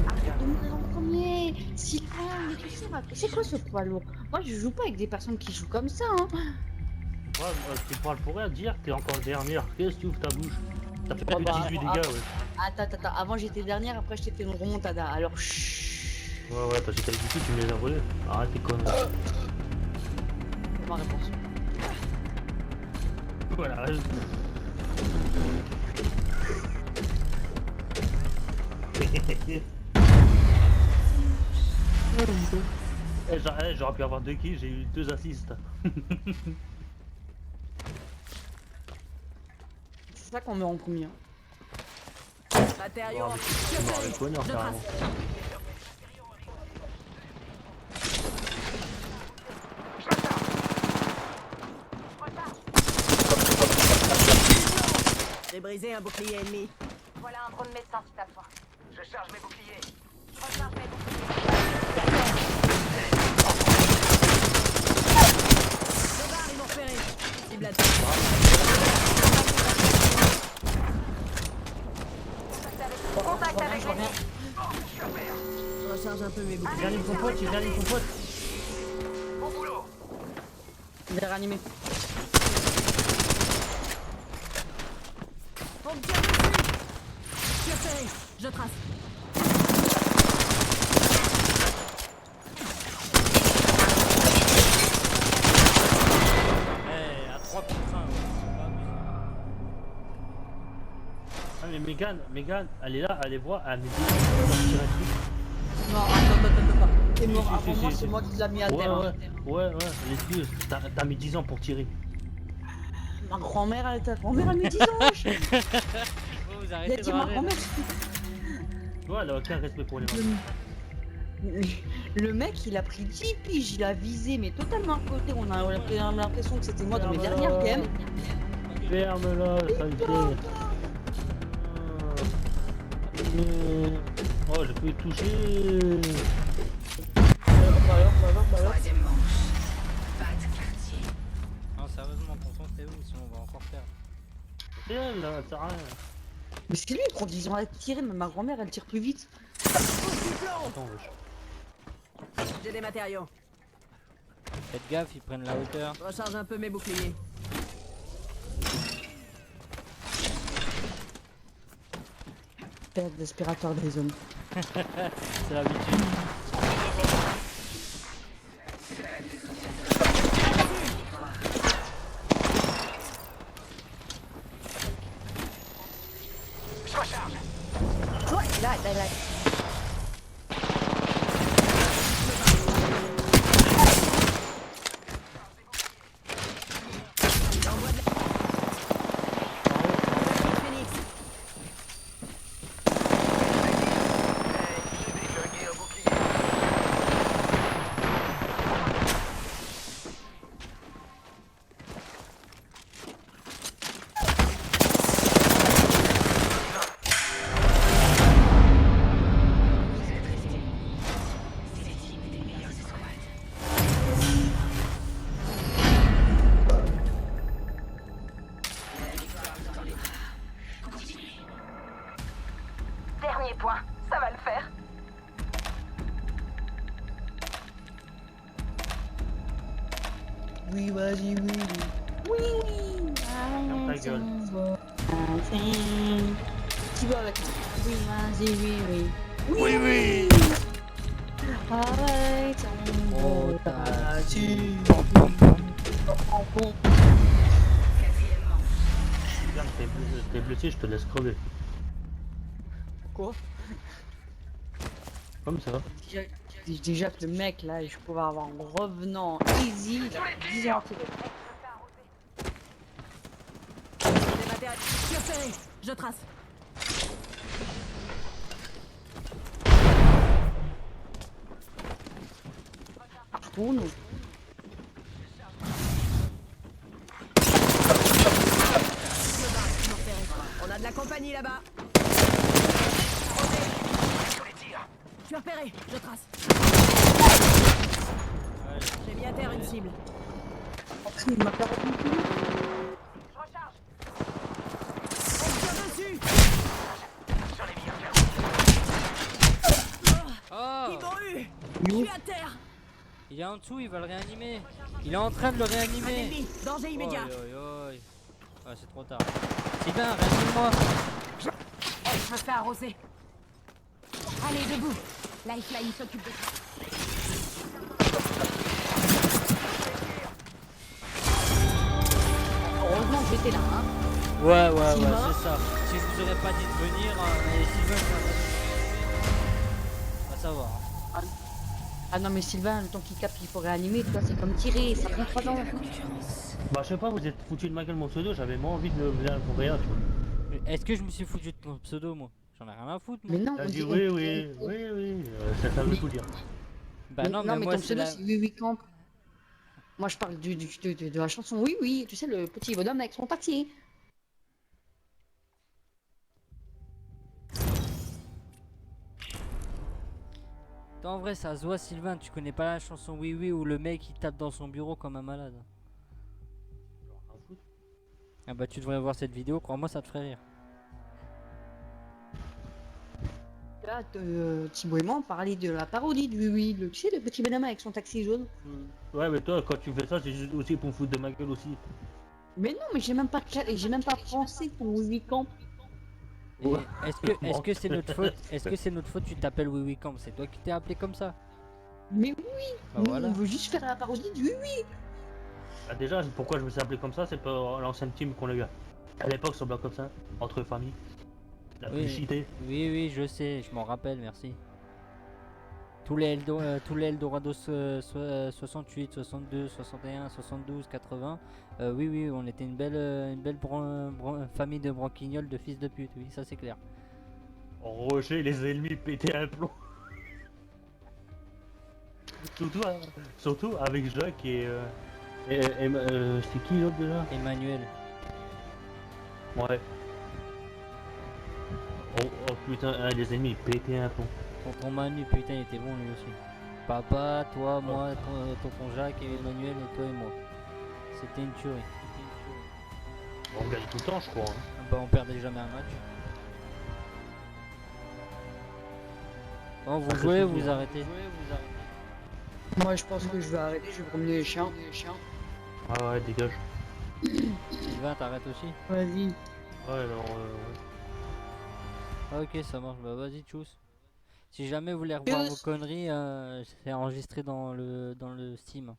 Arrête de mourir en premier. Sylvain, mais tu sais, c'est quoi ce poids lourd? Moi, je joue pas avec des personnes qui jouent comme ça, hein. Ouais, tu parles pour rien dire, t'es encore dernière. Qu'est-ce que tu ouvres ta bouche? T'as fait Oh, que bah, 18 ah, dégâts, ouais. Attends, avant j'étais dernière, après je t'ai fait une remontada. Alors, chut. Ouais, t'as jeté du coup, tu me les as volés. Arrête tes conneries. C'est ma réponse. Voilà. J'aurais pu avoir 2 kills, j'ai eu 2 assists. C'est ça qu'on met en premier. Matériaux Oh, en c'est mort avec honneur, Je carrément. J'ai brisé un bouclier ennemi. Voilà un drone médecin si t'as besoin. Je charge mes boucliers. Recharge mes boucliers. Dobar, ils m'ont repéré. Cible à Contact avec l'ennemi. Je recharge un peu mes boucliers. Il réanime ton pote, il réanime ton pote. Bon boulot. Il est réanimé. On me tire dessus. Je suis repéré. Je trace. Eh, à 3 contre 1. Ah mais Megan, elle est là, elle les voit, elle me dit on va tirer dessus. Non, attends. T'es mort Si, avant si, moi, si, c'est si. moi qui l'a mis à Ouais, terre. hein. ouais, l'excuse, t'as mis 10 ans pour tirer. Ma grand-mère, ta grand-mère a mis 10 ans. wesh. Faut vous Il a arrêter dit de ma râler. grand-mère. Tu vois, elle a aucun respect pour les gens. Le mec, il a pris 10 piges, il a visé, mais totalement à côté. On a l'impression que c'était moi dans mes dernières games. Ferme-la, sale Oh, je peux y toucher. Non, sérieusement, concentrez-vous, sinon on va encore perdre. Elle, là, ça sert à rien. Mais c'est lui qu'on disait à tirer, mais ma grand-mère, elle tire plus vite. Attends, wesh. J'ai des matériaux. Faites gaffe, ils prennent la hauteur. Je recharge un peu mes boucliers. Perte d'aspirateur des zones. C'est l'habitude. Je recharge. Ouais, là. Phoenix. J'ai déglingué un bouclier. Dernier point. Ça va le faire. Oui, vas-y, oui. Oui. Ferme ta gueule. Qui va avec moi? Oui, vas-y, oui. Oui. Arrête, Oh, Regarde, t'es blessé, je te laisse crever. Quoi? Comme ça. Déjà que le mec là, je pouvais avoir un revenant easy, il a 10 ans. J'ai des matériaux. Je suis repéré. Je trace. Pour nous. On a de la compagnie là-bas. Je suis repéré. Je trace. J'ai mis à terre une cible. Il m'a perdu une couille. Je recharge. On tire dessus. Sur les murs. Oh, Ils m'ont eu. Il Je est où? suis à terre. il est en dessous, il va le réanimer. Il est en train de le Un réanimer. ennemi. Danger immédiat. Oi, oi, oi. Ah, c'est trop tard. Sylvain, réanime-moi. Eh, je me fais arroser. Allez, debout. Lifeline s'occupe de ça. Heureusement que j'étais là, hein. Ouais, Sylvain. c'est ça. Si je vous aurais pas dit de venir, et Sylvain, je vais pas savoir. Hein. Ah non, mais Sylvain, le temps qu'il capte, il faut réanimer, tu vois, c'est comme tirer, ça prend 3 ans. Bah je sais pas, vous êtes foutu de ma gueule mon pseudo, j'avais moins envie de venir pour rien, tu vois. Mais est-ce que je me suis foutu de ton pseudo, moi? J'en ai rien à foutre, moi. Mais non, T'as on dit dit oui, ça veut tout dire. Bah non, mais moi, ton c'est pseudo, la... c'est Oui Oui Camp. Moi, je parle de la chanson Oui Oui, tu sais, le petit bonhomme avec son taxi. En vrai, ça se voit, Sylvain, tu connais pas la chanson Oui Oui où le mec il tape dans son bureau comme un malade. Ah bah tu devrais voir cette vidéo, crois-moi ça te ferait rire. Là, Thibaut et moi, on parlait de la parodie de Oui Oui, tu sais, le petit bonhomme avec son taxi jaune. Ouais mais toi quand tu fais ça c'est juste aussi pour me foutre de ma gueule aussi. Mais non, mais j'ai même pas pensé ton Oui Oui Camp. Et Ouais. est-ce que c'est notre faute? Est-ce que c'est notre faute tu t'appelles Oui Oui Camp? C'est toi qui t'es appelé comme ça? Mais oui, Bah nous, voilà. on veut juste faire la parodie du Oui Oui. Bah déjà pourquoi je me suis appelé comme ça, c'est pas l'ancienne team qu'on a eu à l'époque sur Black Ops 1, entre familles. La plus Oui, cheatée. oui, je sais, je m'en rappelle, merci. Tous les Eldorado 68, 62, 61, 72, 80. Oui, on était une belle famille de branquignoles de fils de pute, oui, ça c'est clair. Rocher, les ennemis pétaient un plomb. surtout avec Jacques et c'est qui l'autre déjà? Emmanuel. Ouais. Oh putain, les ennemis pétaient un plomb. Tonton Manu, putain, il était bon lui aussi. Papa, toi, moi, tonton Jacques et Emmanuel et toi et moi. C'était une tuerie. On gagne tout le temps je crois. Hein. Ah bah, on perdait jamais un match. Bon, vous Ça, c'est jouez, souvenir. vous arrêtez. Moi, je pense que je vais arrêter, je vais promener les chiens. Ah ouais, dégage. Sylvain, t'arrêtes aussi? Vas-y. Ouais, alors. Ah, ok, ça marche. Bah vas-y, tchuss. Si jamais vous voulez revoir vos conneries, c'est enregistré dans le Steam.